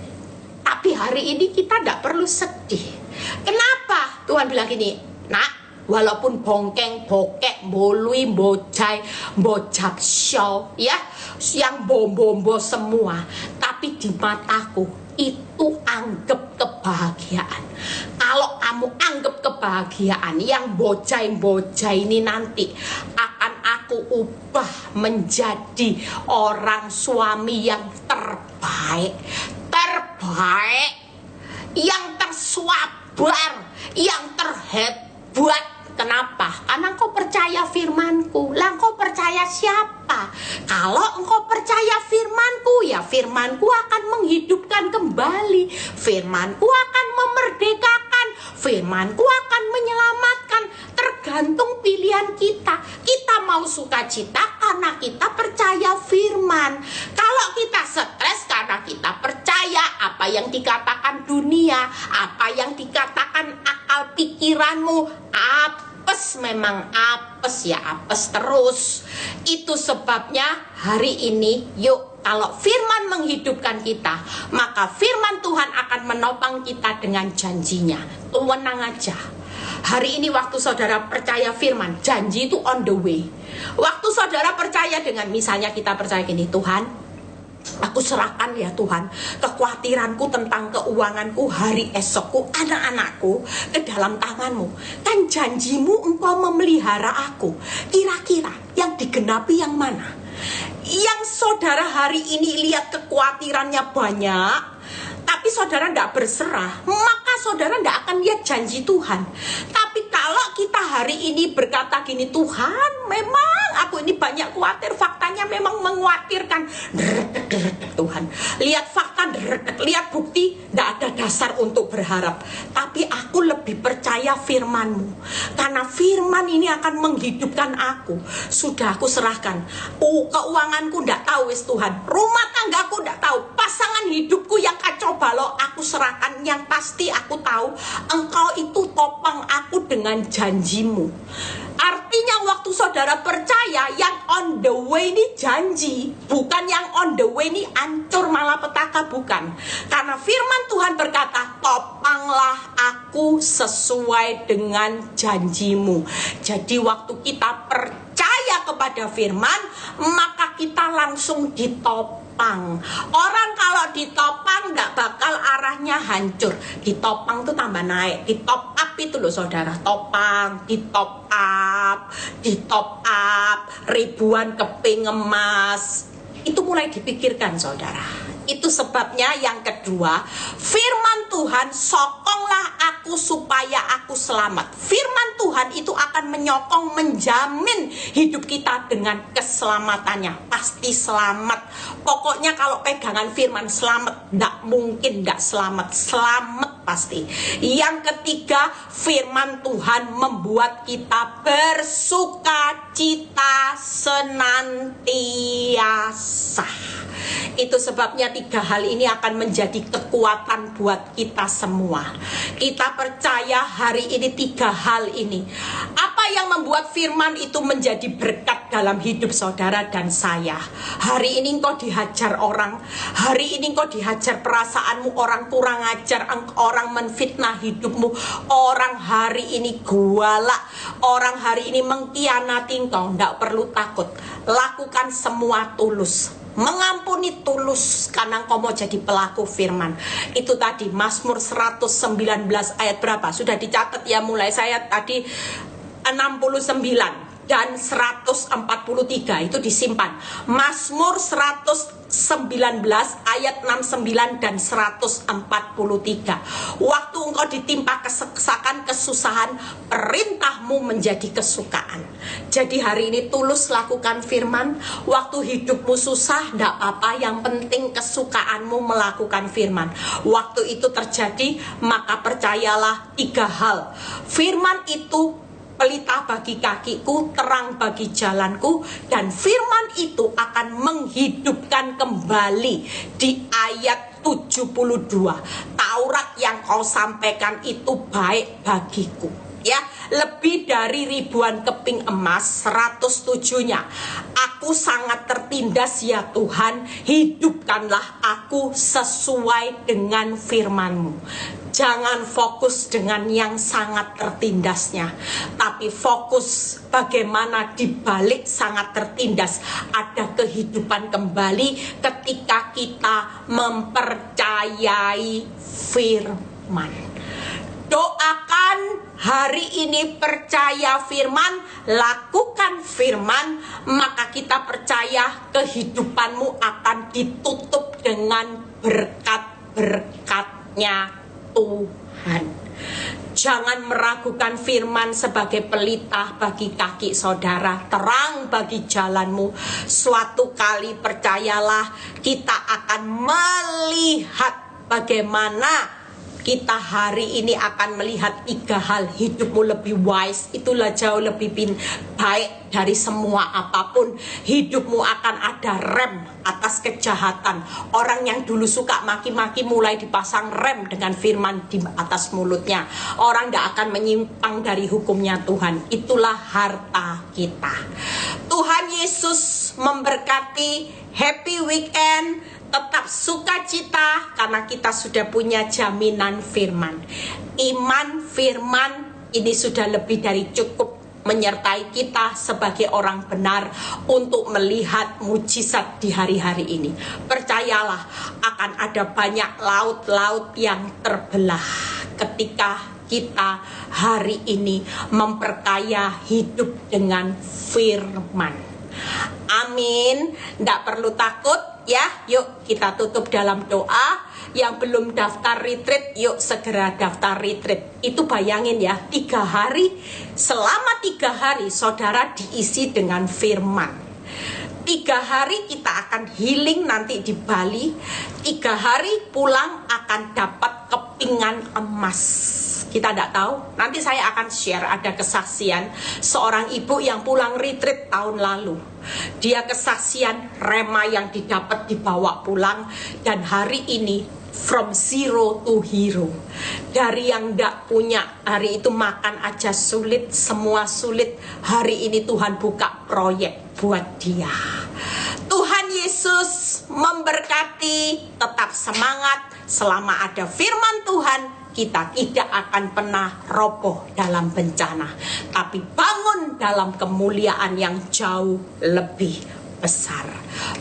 Tapi hari ini kita tidak perlu sedih. Kenapa? Tuhan bilang gini, nak, walaupun bongkeng, bokek, bolui, bojai, bojab show, ya, yang bombo semua, tapi di mataku itu anggap kebahagiaan. Kalau kamu anggap kebahagiaan, yang bojai ini nanti akan aku ubah menjadi orang suami yang terbaik, yang tersabar, yang terhebat. Kenapa? Karena engkau percaya firmanku. Lah engkau percaya siapa? Kalau engkau percaya firmanku, ya firmanku akan menghidupkan kembali. Firmanku akan memerdekakan. Firmanku akan menyelamatkan. Tergantung pilihan kita. Kita mau sukacita karena kita percaya firman. Kalau kita stres karena kita percaya apa yang dikatakan dunia, apa yang dikatakan akal pikiranmu, apes, memang apes, ya apes terus. Itu sebabnya hari ini, yuk, kalau firman menghidupkan kita, maka firman Tuhan akan menopang kita dengan janjinya. Tenang aja. Hari ini waktu saudara percaya firman, janji itu on the way. Waktu saudara percaya dengan, misalnya kita percaya gini, Tuhan, aku serahkan ya Tuhan kekhawatiranku tentang keuanganku, hari esokku, anak-anakku ke dalam tanganmu. Kan janjimu engkau memelihara aku. Kira-kira yang digenapi yang mana? Yang saudara hari ini lihat kekhawatirannya banyak, tapi tapi saudara tidak berserah, maka saudara tidak akan lihat janji Tuhan. Tapi kalau kita hari ini berkata gini, Tuhan memang aku ini banyak khawatir, faktanya memang mengkhawatirkan. Tuhan, lihat fakta, lihat bukti, tidak ada dasar untuk berharap. Tapi aku lebih percaya firman-Mu, karena firman ini akan menghidupkan aku. Sudah aku serahkan. Keuanganku tidak tahu wis Tuhan, rumah tanggaku tidak tahu, pasangan hidupku yang kacau balau aku serahkan. Yang pasti aku tahu Engkau itu topang aku dengan janji-Mu. Artinya waktu saudara percaya, yang on the way ini janji, bukan yang on the way ini hancur malapetaka, bukan. Karena firman Tuhan berkata, topanglah aku sesuai dengan janji-Mu. Jadi waktu kita percaya kepada firman, maka kita langsung ditopang. Orang kalau ditopang nggak bakal arahnya hancur. Ditopang tuh tambah naik. Ditop up itu loh saudara. Topang, ditop up, ribuan keping emas. Itu mulai dipikirkan saudara. Itu sebabnya yang kedua, firman Tuhan, sokonglah aku supaya aku selamat. Firman Tuhan itu akan menyokong, menjamin hidup kita dengan keselamatannya. Pasti selamat. Pokoknya kalau pegangan firman selamat, tidak mungkin tidak selamat. Selamat pasti. Yang ketiga, firman Tuhan membuat kita bersuka cita senantiasa. Itu sebabnya tiga hal ini akan menjadi kekuatan buat kita semua. Kita percaya hari ini tiga hal ini. Apa yang membuat firman itu menjadi berkat dalam hidup saudara dan saya? Hari ini engkau dihajar orang, hari ini engkau dihajar perasaanmu, orang kurang ajar, orang menfitnah hidupmu, orang hari ini gualak, orang hari ini mengkhianati engkau. Tidak perlu takut, lakukan semua tulus, mengampuni tulus, karena engkau mau jadi pelaku firman. Itu tadi Mazmur 119 ayat berapa? Sudah dicatat ya, mulai saya tadi 69 dan 143 itu disimpan. Mazmur 119 ayat 69 dan 143. Waktu engkau ditimpa kesesakan, kesusahan, perintahmu menjadi kesukaan. Jadi hari ini tulus lakukan firman. Waktu hidupmu susah, tidak apa-apa, yang penting kesukaanmu melakukan firman. Waktu itu terjadi, maka percayalah tiga hal. Firman itu pelita bagi kakiku, terang bagi jalanku, dan firman itu akan menghidupkan kembali. Di ayat 72, Taurat yang kau sampaikan itu baik bagiku. Ya, lebih dari ribuan keping emas, 107-nya. Aku sangat tertindas ya Tuhan, hidupkanlah aku sesuai dengan firman-Mu. Jangan fokus dengan yang sangat tertindasnya, tapi fokus bagaimana di balik sangat tertindas ada kehidupan kembali ketika kita mempercayai firman. Doakan hari ini percaya firman, lakukan firman, maka kita percaya kehidupanmu akan ditutup dengan berkat-berkatnya Tuhan. Jangan meragukan firman sebagai pelita bagi kaki saudara, terang bagi jalanmu. Suatu kali percayalah, kita akan melihat bagaimana kita hari ini akan melihat tiga hal. Hidupmu lebih wise, itulah jauh lebih baik dari semua apapun. Hidupmu akan ada rem atas kejahatan. Orang yang dulu suka maki-maki mulai dipasang rem dengan firman di atas mulutnya. Orang tidak akan menyimpang dari hukumnya Tuhan. Itulah harta kita. Tuhan Yesus memberkati. Happy weekend. Tetap sukacita karena kita sudah punya jaminan firman. Iman firman ini sudah lebih dari cukup menyertai kita sebagai orang benar untuk melihat mujizat di hari-hari ini. Percayalah, akan ada banyak laut-laut yang terbelah ketika kita hari ini memperkaya hidup dengan firman. Amin. Tidak perlu takut ya. Yuk kita tutup dalam doa. yang belum daftar retreat, yuk segera daftar retreat. Itu bayangin ya, 3 hari, selama 3 hari saudara diisi dengan firman. 3 hari kita akan healing nanti di Bali. 3 hari pulang akan dapat kepingan emas. Kita tidak tahu, nanti saya akan share ada kesaksian seorang ibu yang pulang retreat tahun lalu. Dia kesaksian rema yang didapat dibawa pulang, dan hari ini from zero to hero. Dari yang tidak punya, hari itu makan aja sulit, semua sulit. Hari ini Tuhan buka proyek buat dia. Tuhan Yesus memberkati, tetap semangat. Selama ada firman Tuhan, kita tidak akan pernah roboh dalam bencana, tapi bangun dalam kemuliaan yang jauh lebih besar.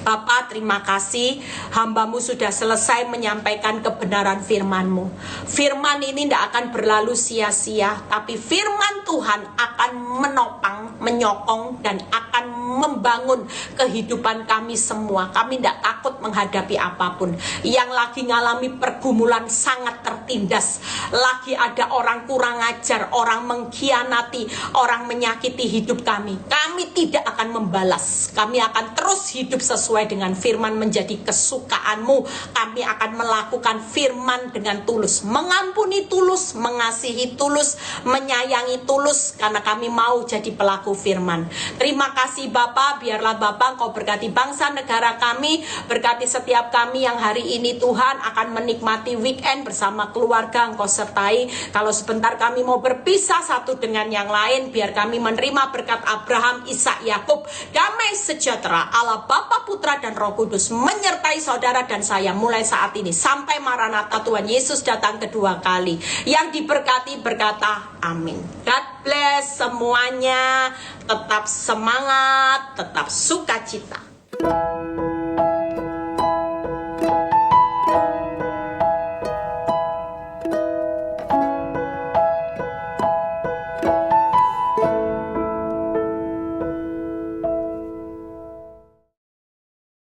Bapa, terima kasih, hambamu sudah selesai menyampaikan kebenaran firman-Mu. Firman ini tidak akan berlalu sia-sia, tapi firman Tuhan akan menopang, menyokong, dan akan membangun kehidupan kami semua. Kami tidak takut menghadapi apapun. Yang lagi ngalami pergumulan sangat tertindas, lagi ada orang kurang ajar, orang mengkhianati, orang menyakiti hidup kami. Kami tidak akan membalas. Kami akan terus hidup sesuai dengan firman, menjadi kesukaan-Mu. Kami akan melakukan firman dengan tulus, mengampuni tulus, mengasihi tulus, menyayangi tulus, karena kami mau jadi pelaku firman. Terima kasih Bapa, biarlah Bapa Engkau berkati bangsa negara kami, berkati setiap kami yang hari ini Tuhan akan menikmati weekend bersama keluarga. Engkau sertai, kalau sebentar kami mau berpisah satu dengan yang lain, biar kami menerima berkat Abraham, Ishak, Yakub. Damai sejahtera Allah Bapa, Putra, dan Roh Kudus menyertai saudara dan saya mulai saat ini sampai Maranatha Tuhan Yesus datang kedua kali. Yang diberkati berkata amin. God bless semuanya. Tetap semangat, tetap sukacita.